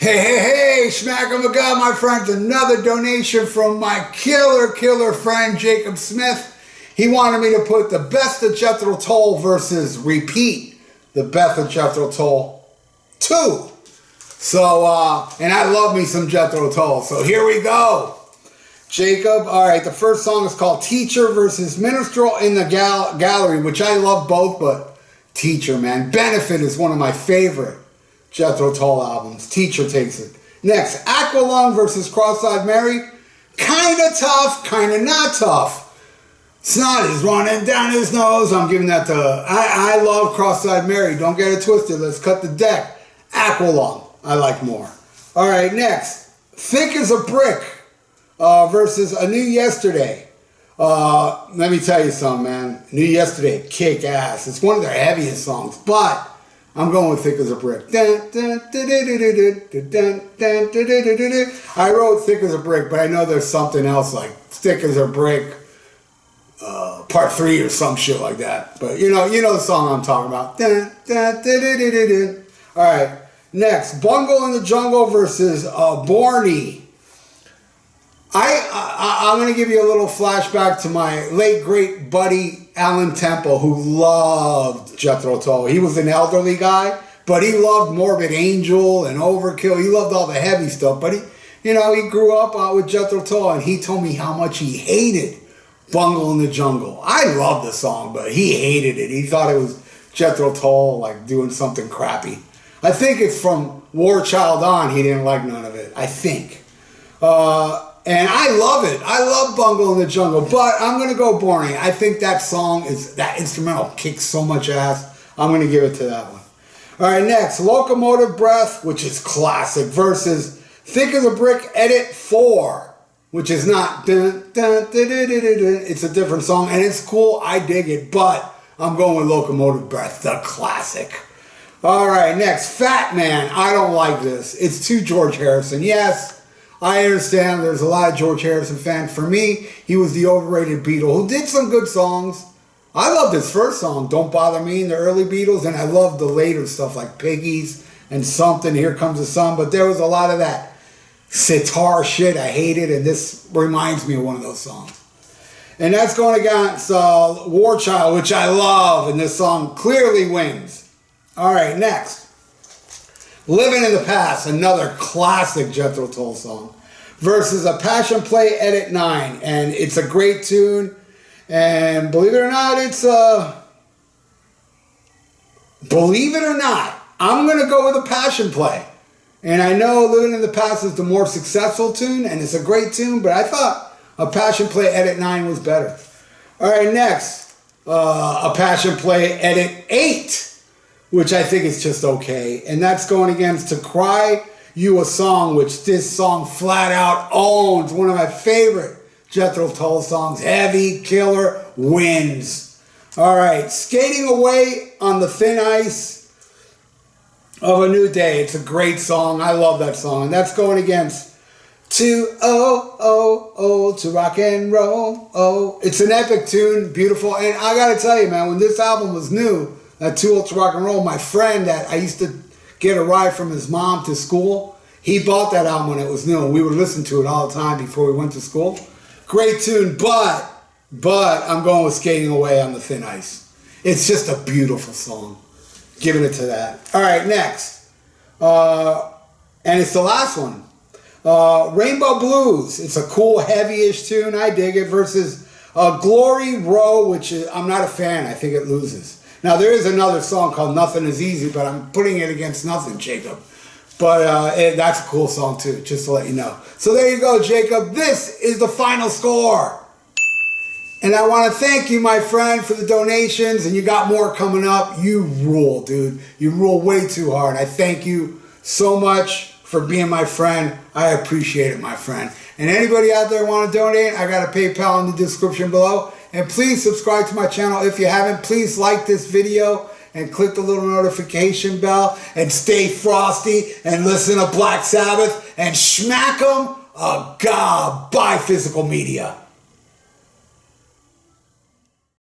Hey, hey, hey, smack 'em a god, my friends. Another donation from my killer friend, Jacob Smith. He wanted me to put the best of Jethro Tull versus repeat the best of Jethro Tull 2. So, and I love me some Jethro Tull. So here we go. Jacob, all right, the first song is called Teacher versus Minstrel in the Gallery, which I love both, but Teacher, man. Benefit is one of my favorite Jethro Tull albums. Teacher takes it. Next, Aqualung versus Cross-Eyed Mary. Kinda tough, kinda not tough. Snot is running down his nose. I'm giving that to, I love Cross-Eyed Mary. Don't get it twisted. Let's cut the deck. Aqualung, I like more. All right, next, Thick as a Brick versus A New Yesterday. Let me tell you something, man. New Yesterday, kick ass. It's one of their heaviest songs, but I'm going with Thick as a Brick. I wrote Thick as a Brick, but I know there's something else like Thick as a Brick Part 3 or some shit like that. But you know the song I'm talking about. All right, next, Bungle in the Jungle versus Borny. I'm going to give you a little flashback to my late great buddy Alan Temple, who loved Jethro Tull. He was an elderly guy, but he loved Morbid Angel and Overkill. He loved all the heavy stuff, but he grew up with Jethro Tull, and he told me how much he hated Bungle in the Jungle. I love the song, but he hated it. He thought it was Jethro Tull like doing something crappy. I think it's from War Child on. He didn't like none of it, I think. And I love it. I love Bungle in the Jungle, but I'm going to go Borny. I think that song that instrumental kicks so much ass. I'm going to give it to that one. All right, next, Locomotive Breath, which is classic, versus Thick as a Brick Edit 4, which is not. It's a different song, and it's cool. I dig it, but I'm going with Locomotive Breath, the classic. All right, next, Fat Man. I don't like this. It's too George Harrison. Yes, I understand there's a lot of George Harrison fans. For me, he was the overrated Beatle who did some good songs. I loved his first song, Don't Bother Me, in the early Beatles, and I loved the later stuff like Piggies and Something, Here Comes the Sun, but there was a lot of that sitar shit I hated, and this reminds me of one of those songs. And that's going against War Child, which I love, and this song clearly wins. All right, next. Living in the Past, another classic Jethro Tull song, versus a Passion Play Edit 9, and it's a great tune, and believe it or not, I'm going to go with a Passion Play, and I know Living in the Past is the more successful tune, and it's a great tune, but I thought a Passion Play Edit 9 was better. All right, next, a Passion Play Edit 8, which I think is just okay. And that's going against To Cry You a Song, which this song flat out owns. One of my favorite Jethro Tull songs. Heavy, killer, wins. All right, Skating Away on the Thin Ice of a New Day. It's a great song. I love that song. And that's going against To Rock and Roll. Oh, it's an epic tune, beautiful. And I got to tell you, man, when this album was new, that Too Old to Rock and Roll, my friend that I used to get a ride from his mom to school, he bought that album when it was new, and we would listen to it all the time before we went to school. Great tune, but I'm going with Skating Away on the Thin Ice. It's just a beautiful song. Giving it to that. All right, next. And it's the last one. Rainbow Blues. It's a cool, heavy-ish tune. I dig it. Versus Glory Row, which I'm not a fan. I think it loses. Now, there is another song called Nothing Is Easy, but I'm putting it against Nothing, Jacob. But that's a cool song, too, just to let you know. So there you go, Jacob. This is the final score. And I want to thank you, my friend, for the donations. And you got more coming up. You rule, dude. You rule way too hard. I thank you so much for being my friend. I appreciate it, my friend. And anybody out there want to donate, I got a PayPal in the description below. And please subscribe to my channel if you haven't. Please like this video and click the little notification bell and stay frosty and listen to Black Sabbath and smack 'em a gob by Physical Media.